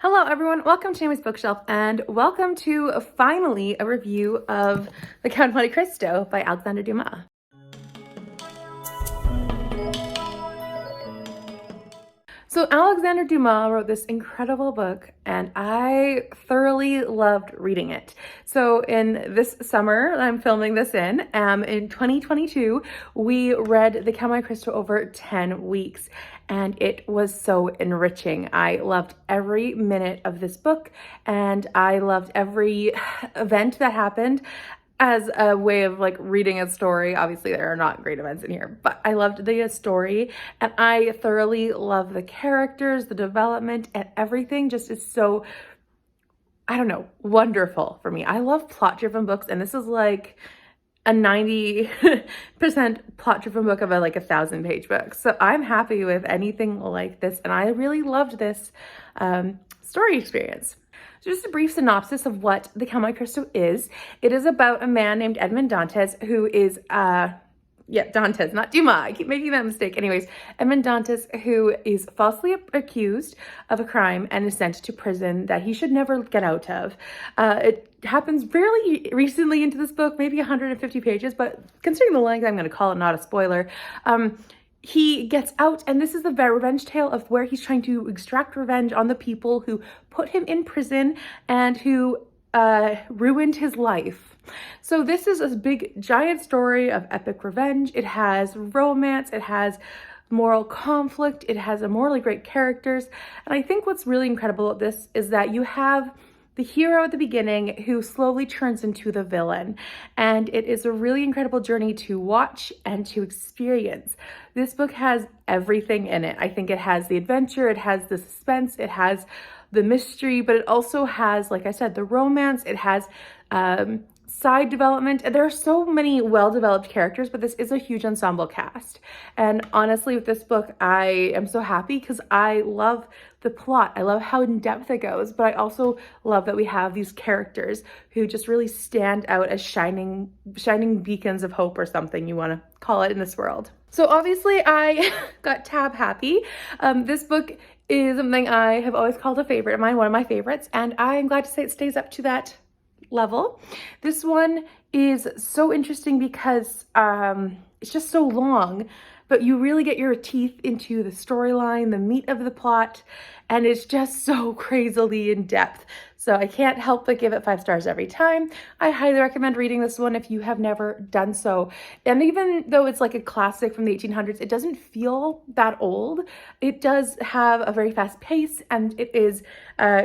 Hello everyone, welcome to Amy's Bookshelf and welcome to finally a review of The Count of Monte Cristo by Alexandre Dumas. So Alexandre Dumas wrote this incredible book and I thoroughly loved reading it. So in this summer, I'm filming this in 2022, we read The Count of Monte Cristo over 10 weeks and it was so enriching. I loved every minute of this book and I loved every event that happened. As a way of like reading a story. Obviously there are not great events in here, but I loved the story and I thoroughly love the characters, the development, and everything just is so, I don't know, wonderful for me. I love plot-driven books and this is like a 90% plot-driven book of a 1,000-page book. So I'm happy with anything like this and I really loved this story experience. So just a brief synopsis of what The Count of Monte Cristo is. It is about a man named Edmond Dantes who is, Dantes, not Dumas. I keep making that mistake. Anyways, Edmond Dantes, who is falsely accused of a crime and is sent to prison that he should never get out of. It happens fairly recently into this book, maybe 150 pages, but considering the length, I'm going to call it not a spoiler. He gets out, and this is the revenge tale of where he's trying to extract revenge on the people who put him in prison and who ruined his life. So this is a big, giant story of epic revenge. It has romance, it has moral conflict, it has a morally great characters. And I think what's really incredible about this is that you have the hero at the beginning who slowly turns into the villain. And it is a really incredible journey to watch and to experience. This book has everything in it. I think it has the adventure, it has the suspense, it has the mystery, but it also has, like I said, the romance, it has side development. There are so many well-developed characters, but this is a huge ensemble cast. And honestly, with this book, I am so happy because I love the plot. I love how in depth it goes, but I also love that we have these characters who just really stand out as shining beacons of hope or something you want to call it in this world. So obviously I got tab happy. This book is something I have always called a favorite of mine, one of my favorites, and I am glad to say it stays up to that level. This one is so interesting because it's just so long, but you really get your teeth into the storyline, the meat of the plot, and it's just so crazily in depth. So I can't help but give it 5 stars every time. I highly recommend reading this one if you have never done so. And even though it's like a classic from the 1800s, it doesn't feel that old. It does have a very fast pace and it is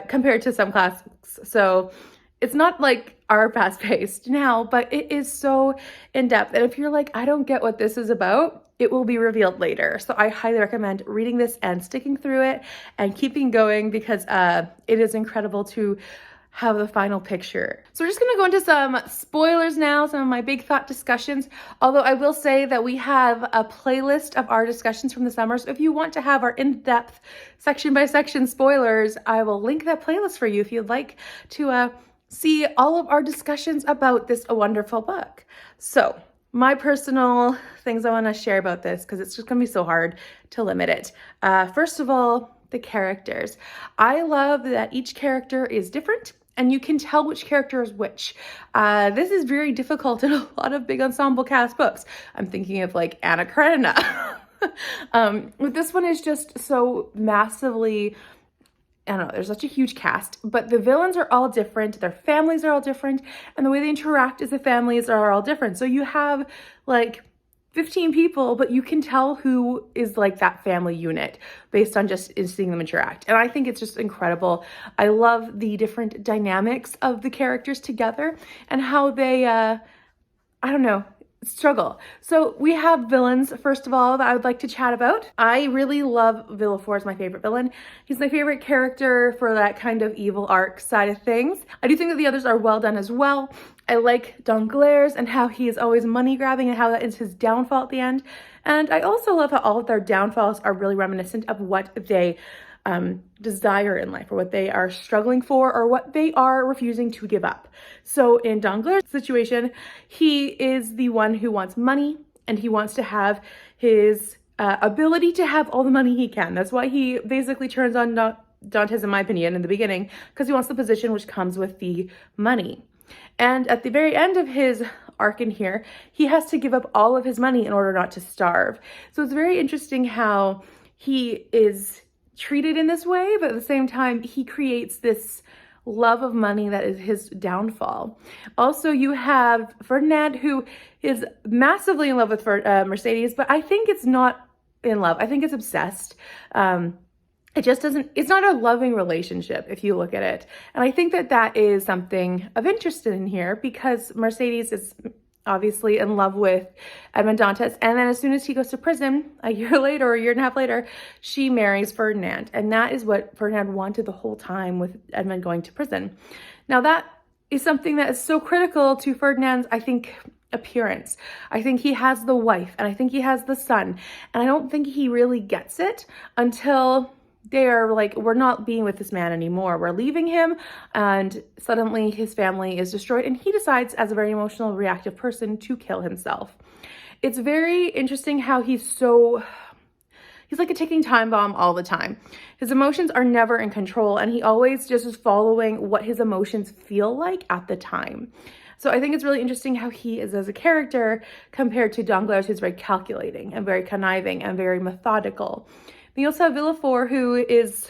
compared to some classics. So it's not like our fast paced now, but it is so in depth. And if you're like, I don't get what this is about, it will be revealed later. So I highly recommend reading this and sticking through it and keeping going because it is incredible to have the final picture. So we're just gonna go into some spoilers now, some of my big thought discussions. Although I will say that we have a playlist of our discussions from the summer. So if you want to have our in-depth section by section spoilers, I will link that playlist for you if you'd like to see all of our discussions about this wonderful book. So my personal things I want to share about this, because it's just going to be so hard to limit it. First of all, the characters. I love that each character is different and you can tell which character is which. This is very difficult in a lot of big ensemble cast books. I'm thinking of like Anna Karenina. But this one is just so massively, I don't know, there's such a huge cast, but the villains are all different, their families are all different, and the way they interact as the families are all different. So you have like 15 people, but you can tell who is like that family unit based on just seeing them interact. And I think it's just incredible. I love the different dynamics of the characters together and how they, I don't know, struggle. So we have villains, first of all, that I would like to chat about. I really love Villefort as my favorite villain. He's my favorite character for that kind of evil arc side of things. I do think that the others are well done as well. I like Danglars and how he is always money grabbing and how that is his downfall at the end. And I also love how all of their downfalls are really reminiscent of what they desire in life or what they are struggling for or what they are refusing to give up. So in Danglars' situation, he is the one who wants money and he wants to have his ability to have all the money he can. That's why he basically turns on Dantes, in my opinion, in the beginning, because he wants the position which comes with the money. And at the very end of his arc in here, he has to give up all of his money in order not to starve. So it's very interesting how he is treated in this way, but at the same time, he creates this love of money that is his downfall. Also, you have Ferdinand, who is massively in love with Mercedes, but I think it's not in love. I think it's obsessed. It just doesn't, it's not a loving relationship if you look at it. And I think that that is something of interest in here, because Mercedes is obviously in love with Edmond Dantes. And then as soon as he goes to prison, a year later or a year and a half later, she marries Ferdinand. And that is what Ferdinand wanted the whole time with Edmond going to prison. Now that is something that is so critical to Ferdinand's, I think, appearance. I think he has the wife and I think he has the son. And I don't think he really gets it until they are like, we're not being with this man anymore. We're leaving him, and suddenly his family is destroyed, and he decides, as a very emotional, reactive person, to kill himself. It's very interesting how he's like a ticking time bomb all the time. His emotions are never in control, and he always just is following what his emotions feel like at the time. So I think it's really interesting how he is as a character compared to Danglars, who's very calculating and very conniving and very methodical. You also have Villefort, who is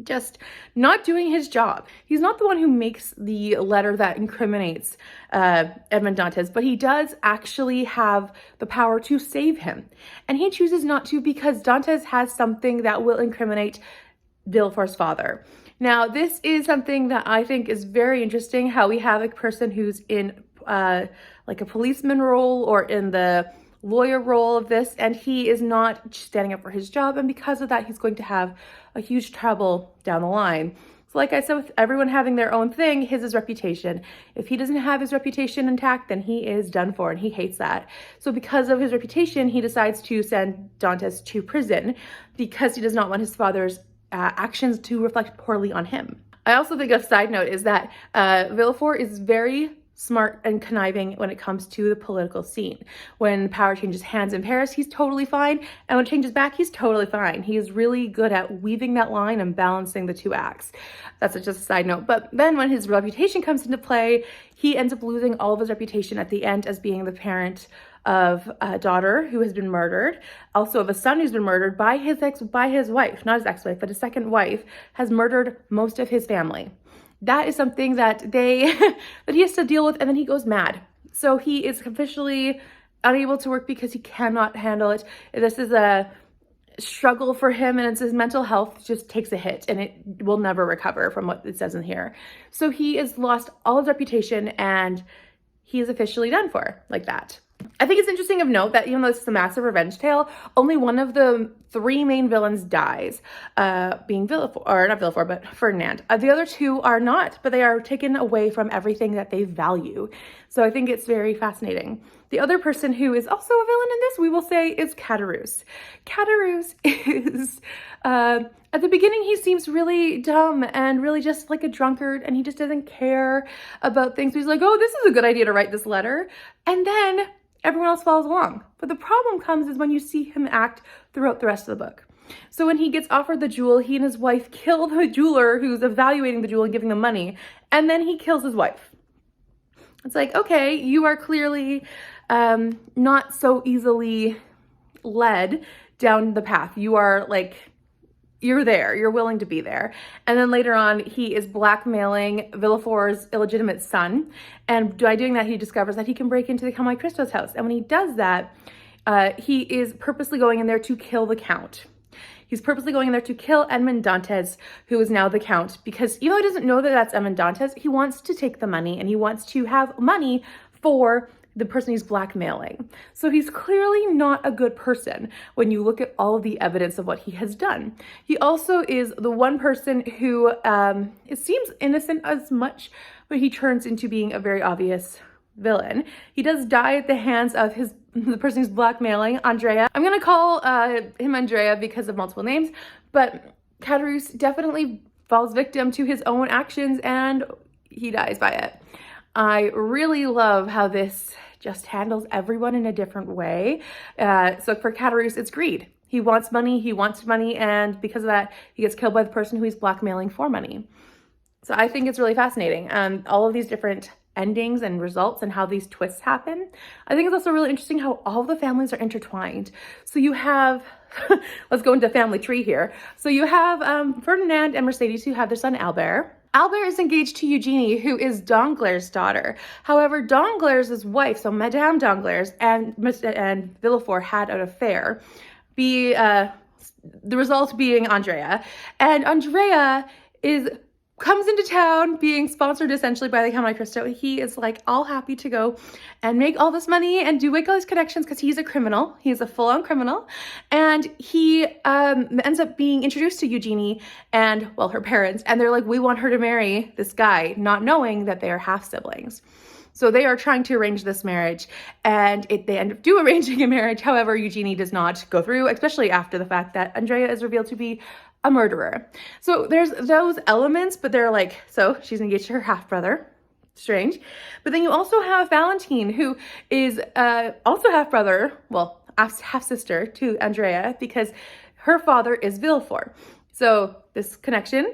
just not doing his job. He's not the one who makes the letter that incriminates Edmond Dantes, but he does actually have the power to save him. And he chooses not to because Dantes has something that will incriminate Villefort's father. Now, this is something that I think is very interesting, how we have a person who's in like a policeman role or in the lawyer role of this, and he is not standing up for his job, and because of that he's going to have a huge trouble down the line. So like I said, with everyone having their own thing, his is reputation. If he doesn't have his reputation intact, then he is done for, and he hates that. So because of his reputation, he decides to send Dantes to prison because he does not want his father's actions to reflect poorly on him. I also think a side note is that Villefort is very smart and conniving when it comes to the political scene. When power changes hands in Paris, he's totally fine. And when it changes back, he's totally fine. He is really good at weaving that line and balancing the two acts. That's just a side note. But then when his reputation comes into play, he ends up losing all of his reputation at the end as being the parent of a daughter who has been murdered, also of a son who's been murdered by his wife, not his ex-wife, but his second wife, has murdered most of his family. That is something that that he has to deal with, and then he goes mad. So he is officially unable to work because he cannot handle it. This is a struggle for him, and it's his mental health just takes a hit, and it will never recover from what it says in here. So he has lost all his reputation, and he is officially done for like that. I think it's interesting of note that even though this is a massive revenge tale, only one of the three main villains dies, being Villefort, or not Villefort, but Ferdinand. The other two are not, but they are taken away from everything that they value. So I think it's very fascinating. The other person who is also a villain in this, we will say, is Caderousse. Caderousse is, at the beginning, he seems really dumb and really just like a drunkard, and he just doesn't care about things. He's like, oh, this is a good idea to write this letter. And then everyone else follows along. But the problem comes is when you see him act throughout the rest of the book. So when he gets offered the jewel, he and his wife kill the jeweler who's evaluating the jewel and giving them money, and then he kills his wife. It's like, okay, you are clearly not so easily led down the path. You are like, you're there, you're willing to be there. And then later on, he is blackmailing Villefort's illegitimate son. And by doing that, he discovers that he can break into the Count of Monte Cristo's house. And when he does that, he is purposely going in there to kill the Count. He's purposely going in there to kill Edmond Dantes, who is now the Count, because even though he doesn't know that that's Edmond Dantes, he wants to take the money, and he wants to have money for the person he's blackmailing. So he's clearly not a good person when you look at all of the evidence of what he has done. He also is the one person who it seems innocent as much, but he turns into being a very obvious villain. He does die at the hands of the person who's blackmailing, Andrea. I'm gonna call him Andrea because of multiple names, but Caderousse definitely falls victim to his own actions, and he dies by it. I really love how this just handles everyone in a different way. So for Caderousse, it's greed. He wants money, and because of that, he gets killed by the person who he's blackmailing for money. So I think it's really fascinating. All of these different endings and results and how these twists happen. I think it's also really interesting how all the families are intertwined. So you have, let's go into family tree here. So you have Ferdinand and Mercedes, who have their son Albert. Albert is engaged to Eugenie, who is Danglars' daughter. However, Danglars' wife, so Madame Danglars and Villefort had an affair. The result being Andrea. And Andrea comes into town being sponsored essentially by the Count of Monte Cristo. He is like all happy to go and make all this money and make all these connections because he's a criminal. He's a full-on criminal. And he ends up being introduced to Eugenie and, well, her parents. And they're like, we want her to marry this guy, not knowing that they are half-siblings. So they are trying to arrange this marriage, and they end up arranging a marriage. However, Eugenie does not go through, especially after the fact that Andrea is revealed to be a murderer. So there's those elements, but they're like, so she's engaged to her half-brother. Strange. But then you also have Valentine, who is also half-brother, well, half-sister to Andrea, because her father is Villefort. So this connection.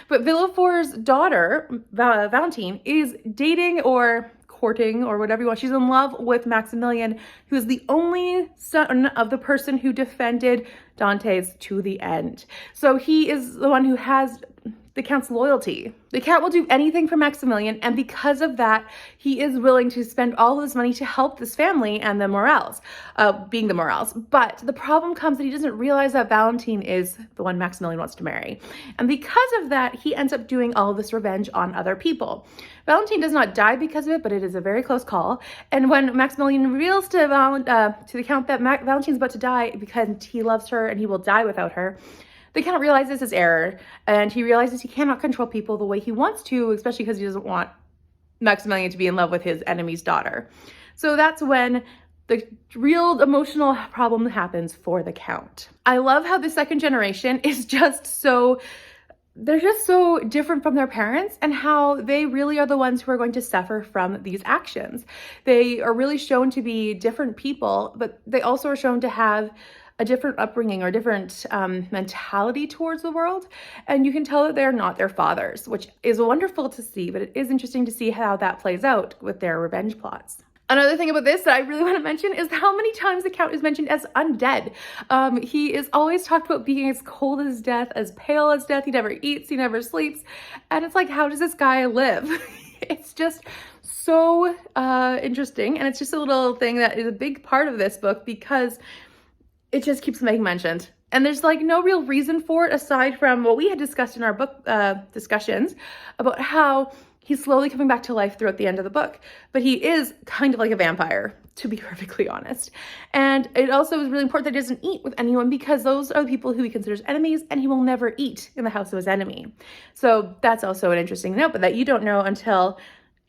But Villefort's daughter, Valentine, is dating or courting or whatever you want. She's in love with Maximilian, who is the only son of the person who defended Dantes to the end. So he is the one who has the Count's loyalty. The Count will do anything for Maximilian, and because of that, he is willing to spend all of his money to help this family and the Morels, being the Morels. But the problem comes that he doesn't realize that Valentine is the one Maximilian wants to marry. And because of that, he ends up doing all of this revenge on other people. Valentine does not die because of it, but it is a very close call. And when Maximilian reveals to the Count that Valentine's about to die because he loves her and he will die without her, the Count realizes his error, and he realizes he cannot control people the way he wants to, especially because he doesn't want Maximilian to be in love with his enemy's daughter. So that's when the real emotional problem happens for the Count. I love how the second generation is they're just so different from their parents, and how they really are the ones who are going to suffer from these actions. They are really shown to be different people, but they also are shown to have a different upbringing or different mentality towards the world. And you can tell that they're not their fathers, which is wonderful to see, but it is interesting to see how that plays out with their revenge plots. Another thing about this that I really want to mention is how many times the Count is mentioned as undead. He is always talked about being as cold as death, as pale as death. He never eats, he never sleeps. And it's like, how does this guy live? It's just so interesting. And it's just a little thing that is a big part of this book because it just keeps being mentioned. And there's like no real reason for it aside from what we had discussed in our book discussions about how he's slowly coming back to life throughout the end of the book. But he is kind of like a vampire, to be perfectly honest. And it also is really important that he doesn't eat with anyone because those are the people who he considers enemies, and he will never eat in the house of his enemy. So that's also an interesting note, but that you don't know until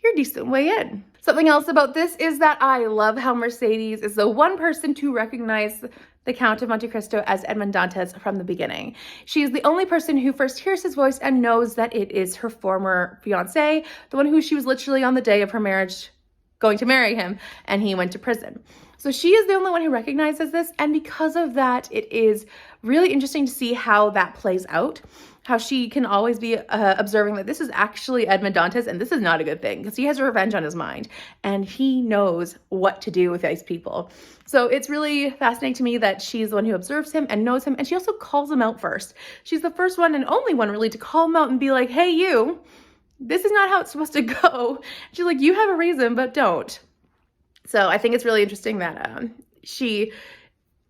you're a decent way in. Something else about this is that I love how Mercedes is the one person to recognize the Count of Monte Cristo as Edmond Dantes from the beginning. She is the only person who first hears his voice and knows that it is her former fiancé, the one who she was literally on the day of her marriage going to marry him, and he went to prison. So she is the only one who recognizes this, and because of that, it is really interesting to see how that plays out. How she can always be observing that this is actually Edmond Dantes, and this is not a good thing because he has revenge on his mind and he knows what to do with these people. So it's really fascinating to me that she's the one who observes him and knows him, and she also calls him out first. She's the first one and only one really to call him out and be like, hey, you, this is not how it's supposed to go. She's like, you have a reason, but don't. So I think it's really interesting that she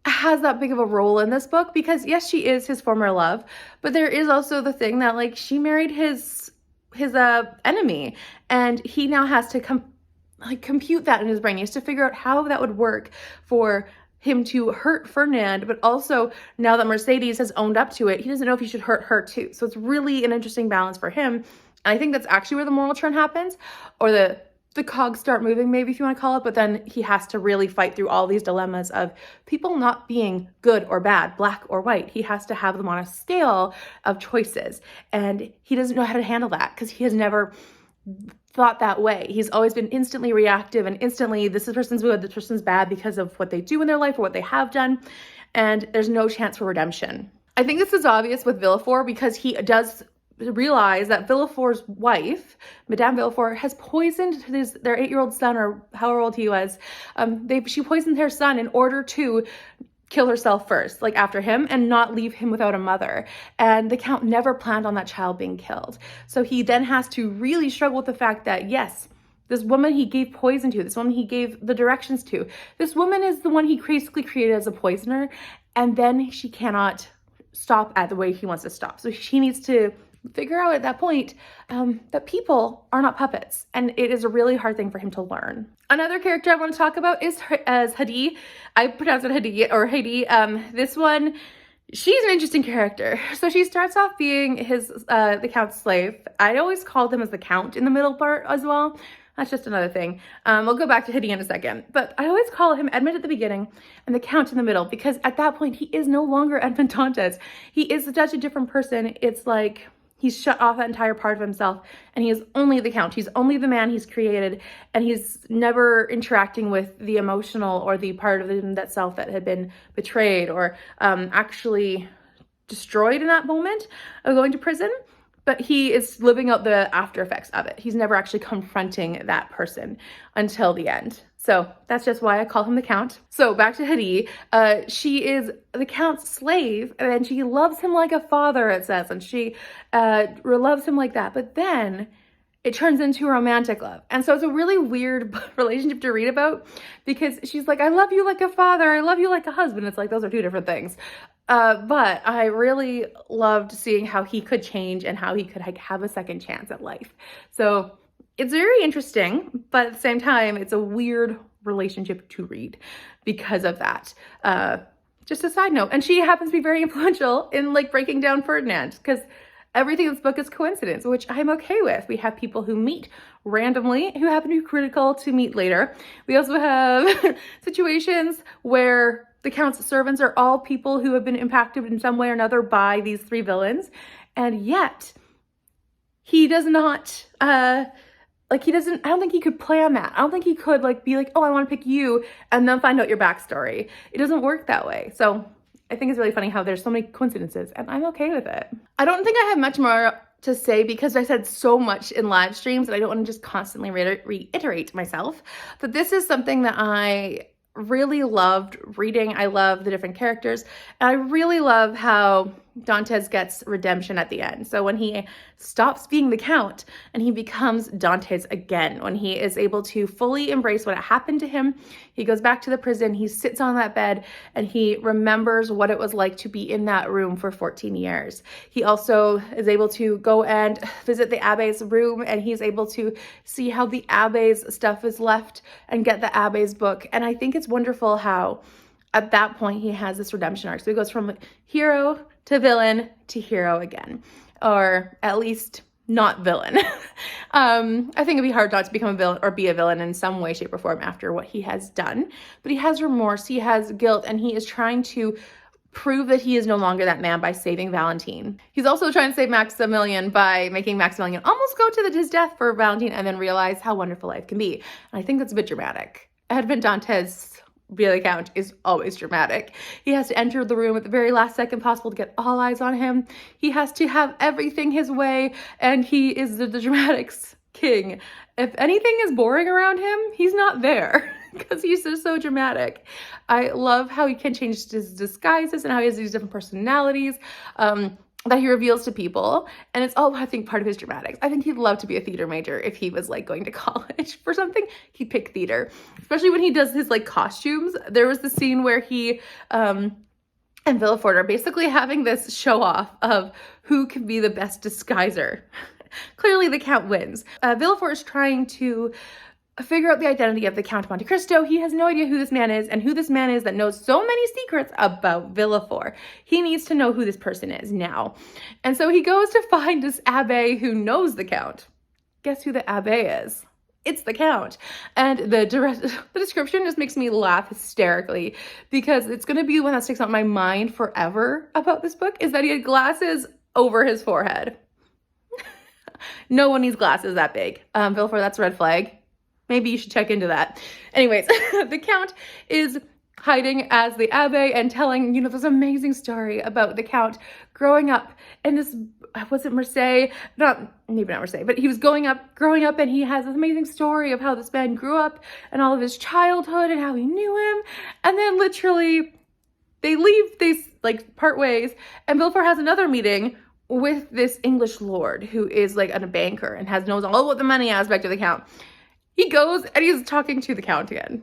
has that big of a role in this book because yes, she is his former love, but there is also the thing that like she married his enemy, and he now has to compute that in his brain. He has to figure out how that would work for him to hurt Ferdinand, but also now that Mercedes has owned up to it, he doesn't know if he should hurt her too. So it's really an interesting balance for him. And I think that's actually where the moral turn happens, or the cogs start moving, maybe if you want to call it, but then he has to really fight through all these dilemmas of people not being good or bad, black or white. He has to have them on a scale of choices, and he doesn't know how to handle that because he has never thought that way. He's always been instantly reactive and instantly, this person's good, this person's bad because of what they do in their life or what they have done. and there's no chance for redemption. I think this is obvious with Villefort because he does realize that Villefort's wife, Madame Villefort, has poisoned their 8-year-old son, or however old he was. She poisoned their son in order to kill herself first, like after him, and not leave him without a mother. And the Count never planned on that child being killed. So he then has to really struggle with the fact that, yes, this woman he gave poison to, this woman he gave the directions to, this woman is the one he basically created as a poisoner, and then she cannot stop at the way he wants to stop. So she needs to figure out at that point that people are not puppets, and it is a really hard thing for him to learn. Another character I want to talk about is Haydée. I pronounce it Haydée or Haydée. This one, she's an interesting character. So she starts off being the Count's slave. I always called him as the Count in the middle part as well. That's just another thing. We'll go back to Haydée in a second. But I always call him Edmund at the beginning and the Count in the middle, because at that point, he is no longer Edmond Dantes. He is such a different person. It's like he's shut off that entire part of himself, and he is only the Count. He's only the man he's created, and he's never interacting with the emotional or the part of him that self that had been betrayed or actually destroyed in that moment of going to prison. But he is living out the after effects of it. He's never actually confronting that person until the end. So that's just why I call him the Count. So back to Haydée. She is the Count's slave, and she loves him like a father, it says, and she loves him like that. But then it turns into a romantic love. And so it's a really weird relationship to read about, because she's like, I love you like a father, I love you like a husband. It's like, those are two different things. But I really loved seeing how he could change and how he could have a second chance at life. So it's very interesting, but at the same time, it's a weird relationship to read because of that. Just a side note. And she happens to be very influential in like breaking down Ferdinand, because everything in this book is coincidence, which I'm okay with. We have people who meet randomly who happen to be critical to meet later. We also have situations where the Count's servants are all people who have been impacted in some way or another by these 3 villains. And yet he does not, I don't think he could plan that. I don't think he could be like, oh, I want to pick you and then find out your backstory. It doesn't work that way. So I think it's really funny how there's so many coincidences, and I'm okay with it. I don't think I have much more to say because I said so much in live streams that I don't want to just constantly reiterate myself. But this is something that I really loved reading. I love the different characters, and I really love how Dantes gets redemption at the end. So when he stops being the Count and he becomes Dantes again, when he is able to fully embrace what happened to him, he goes back to the prison, he sits on that bed, and he remembers what it was like to be in that room for 14 years. He also is able to go and visit the Abbé's room, and he's able to see how the Abbé's stuff is left and get the Abbé's book. And I think it's wonderful how at that point he has this redemption arc. So he goes from hero to villain to hero again, or at least not villain. I think it'd be hard not to become a villain or be a villain in some way, shape, or form after what he has done. But he has remorse, he has guilt, and he is trying to prove that he is no longer that man by saving Valentine. He's also trying to save Maximilian by making Maximilian almost go to his death for Valentine and then realize how wonderful life can be. And I think that's a bit dramatic. Edmond Dantes, the Count, is always dramatic. He has to enter the room at the very last second possible to get all eyes on him. He has to have everything his way, and he is the dramatics king. If anything is boring around him, he's not there because he's just so dramatic. I love how he can change his disguises and how he has these different personalities that he reveals to people. And it's all, I think, part of his dramatics. I think he'd love to be a theater major if he was going to college for something. He'd pick theater, especially when he does his costumes. There was the scene where he and Villefort are basically having this show off of who can be the best disguiser. Clearly the Count wins. Villefort is trying to figure out the identity of the Count of Monte Cristo. He has no idea who this man is and who this man is that knows so many secrets about Villefort. He needs to know who this person is now. And so he goes to find this abbé who knows the Count. Guess who the abbé is? It's the Count. And the description just makes me laugh hysterically because it's going to be one that sticks out in my mind forever about this book, is that he had glasses over his forehead. No one needs glasses that big. Villefort, that's a red flag. Maybe you should check into that. Anyways, the Count is hiding as the Abbe and telling, you know, this amazing story about the Count growing up in this, was it Marseille? Maybe not Marseille, but he was growing up and he has this amazing story of how this man grew up and all of his childhood and how he knew him. And then literally they like part ways, and Villefort has another meeting with this English lord who is like a banker and knows all about the money aspect of the Count. He goes and he's talking to the Count again.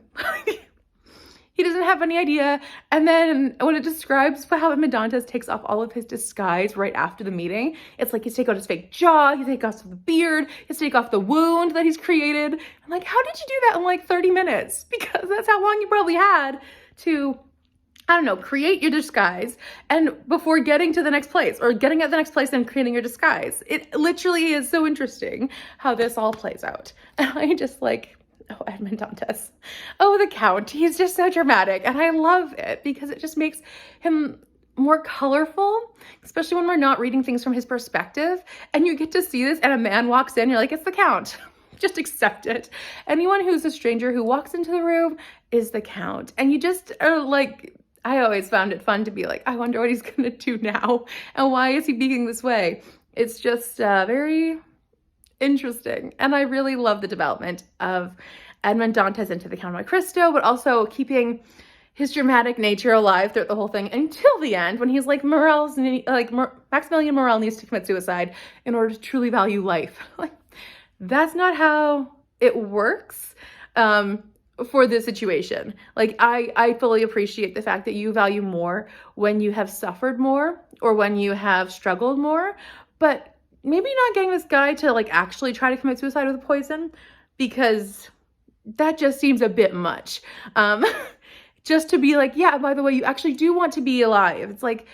He doesn't have any idea. And then when it describes how Edmond Dantes takes off all of his disguise right after the meeting, it's like he's taking out his fake jaw, he's taking off the beard, he's taking off the wound that he's created. I'm like, how did you do that in like 30 minutes? Because that's how long you probably had to, I don't know, create your disguise and before getting to the next place or getting at the next place and creating your disguise. It literally is so interesting how this all plays out. And I just like, oh, Edmond Dantes. Oh, the Count. He's just so dramatic. And I love it because it just makes him more colorful, especially when we're not reading things from his perspective. And you get to see this and a man walks in, you're like, it's the Count. Just accept it. Anyone who's a stranger who walks into the room is the Count. And you just are like, I always found it fun to be like, I wonder what he's going to do now. And why is he being this way? It's just very interesting. And I really love the development of Edmond Dantes into the Count of Monte Cristo, but also keeping his dramatic nature alive throughout the whole thing until the end when he's like, Maximilian Morel needs to commit suicide in order to truly value life. Like, that's not how it works for this situation. Like, I fully appreciate the fact that you value more when you have suffered more or when you have struggled more, but maybe not getting this guy to like actually try to commit suicide with a poison, because that just seems a bit much. Just to be like, yeah, by the way, you actually do want to be alive. It's like,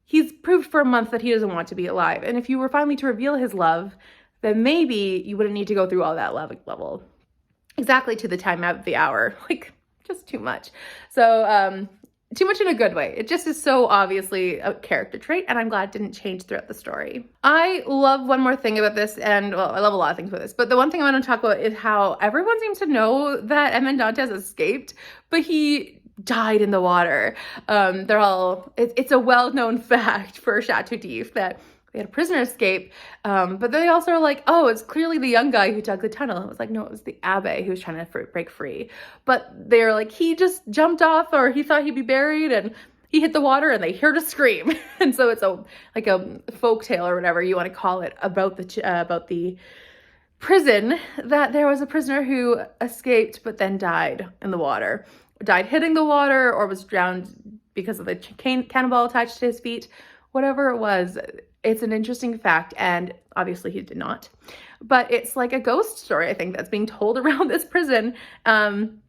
he's proved for a month that he doesn't want to be alive. And if you were finally to reveal his love, then maybe you wouldn't need to go through all that love level exactly to the time of the hour. Like, just too much. So, too much in a good way. It just is so obviously a character trait, and I'm glad it didn't change throughout the story. I love one more thing about this, and well, I love a lot of things about this, but the one thing I want to talk about is how everyone seems to know that Edmond Dantes escaped, but he died in the water. It's a well-known fact for Chateau d'If that they had a prisoner escape, but they also are like, oh, it's clearly the young guy who dug the tunnel. It was like, no, it was the Abbe who was trying to break free. But they're like, he just jumped off, or he thought he'd be buried, and he hit the water, and they heard a scream. And so it's like a folk tale or whatever you want to call it about the prison, that there was a prisoner who escaped but then died in the water, died hitting the water, or was drowned because of the cannonball attached to his feet. Whatever it was, it's an interesting fact, and obviously he did not. But it's like a ghost story, I think, that's being told around this prison. And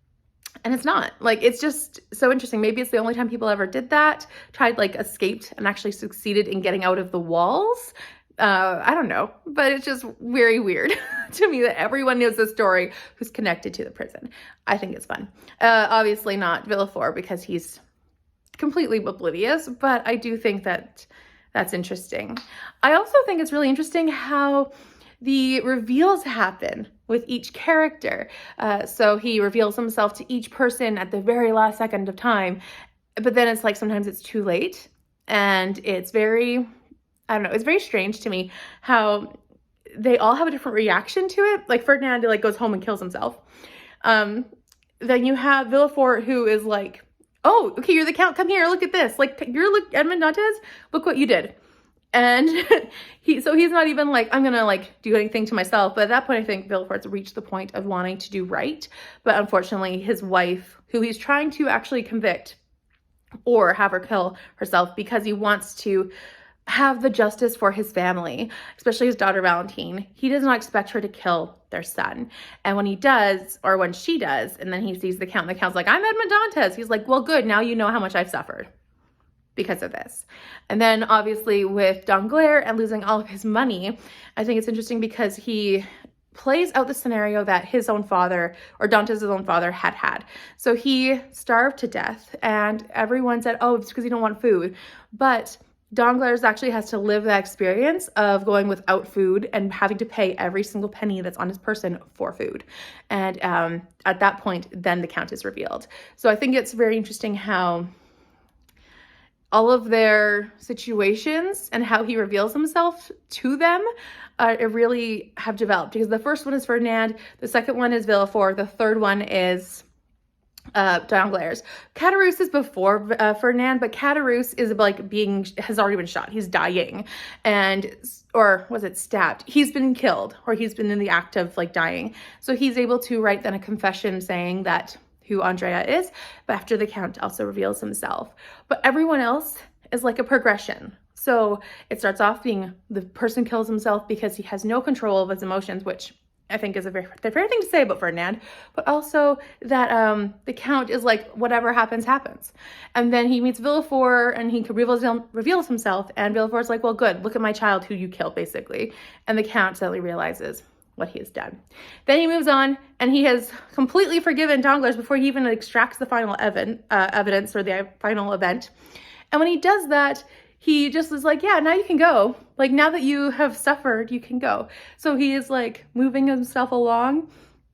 it's not. Like, it's just so interesting. Maybe it's the only time people ever did that, escaped and actually succeeded in getting out of the walls. I don't know, but it's just very weird to me that everyone knows this story who's connected to the prison. I think it's fun. Obviously not Villefort, because he's completely oblivious, but I do think that's interesting. I also think it's really interesting how the reveals happen with each character. So he reveals himself to each person at the very last second of time, but then it's like sometimes it's too late, and it's very, I don't know, it's very strange to me how they all have a different reaction to it. Like, Ferdinand goes home and kills himself. Then you have Villefort, who is like, oh, okay, you're the Count, come here, look at this. Like, you're Edmond Dantes, look what you did. And he's not even like, I'm gonna do anything to myself. But at that point, I think Villefort's reached the point of wanting to do right. But unfortunately, his wife, who he's trying to actually convict or have her kill herself because he wants to have the justice for his family, especially his daughter Valentine, he does not expect her to kill their son. And when he does, or when she does, and then he sees the Count, and the Count's like, I'm Edmond Dantes. He's like, well, good, now you know how much I've suffered because of this. And then obviously with Danglars and losing all of his money, I think it's interesting because he plays out the scenario that his own father, or Dantes' own father, had. So he starved to death, and everyone said, oh, it's because you don't want food. But Danglars actually has to live that experience of going without food and having to pay every single penny that's on his person for food. And at that point, then the Count is revealed. So I think it's very interesting how all of their situations and how he reveals himself to them really have developed. Because the first one is Ferdinand, the second one is Villefort, the third one is Danglars. Caderousse is before Ferdinand, but Caderousse is like has already been shot. He's dying, or was it stabbed? He's been killed, or he's been in the act of like dying. So he's able to write then a confession saying that who Andrea is, but after the Count also reveals himself. But everyone else is like a progression. So it starts off being the person kills himself because he has no control of his emotions, which I think is the fair thing to say about Ferdinand, but also that the Count is like, whatever happens, happens. And then he meets Villefort and he reveals himself, and Villefort's like, well, good, look at my child who you killed, basically. And the Count suddenly realizes what he has done. Then he moves on, and he has completely forgiven Danglars before he even extracts the final evidence or the final event. And when he does that, he just is like, yeah, now you can go. Like, now that you have suffered, you can go. So he is like moving himself along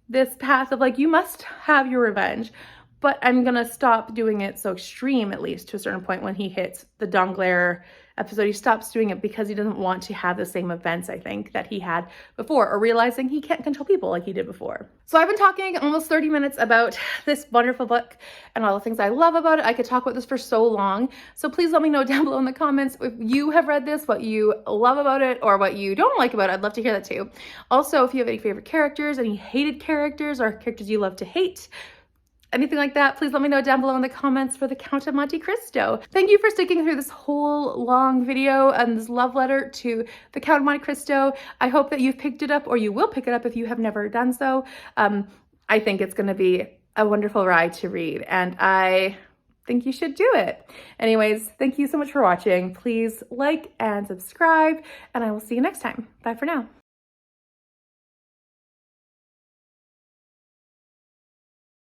this path of like, you must have your revenge, but I'm gonna stop doing it so extreme, at least to a certain point. When he hits the Danglars episode, he stops doing it because he doesn't want to have the same events, I think, that he had before, or realizing he can't control people like he did before. So I've been talking almost 30 minutes about this wonderful book and all the things I love about it. I could talk about this for so long. So please let me know down below in the comments if you have read this, what you love about it, or what you don't like about it. I'd love to hear that too. Also, if you have any favorite characters, any hated characters, or characters you love to hate, anything like that, please let me know down below in the comments for the Count of Monte Cristo. Thank you for sticking through this whole long video and this love letter to the Count of Monte Cristo. I hope that you've picked it up, or you will pick it up if you have never done so. I think it's gonna be a wonderful ride to read, and I think you should do it. Anyways, thank you so much for watching. Please like and subscribe, and I will see you next time. Bye for now.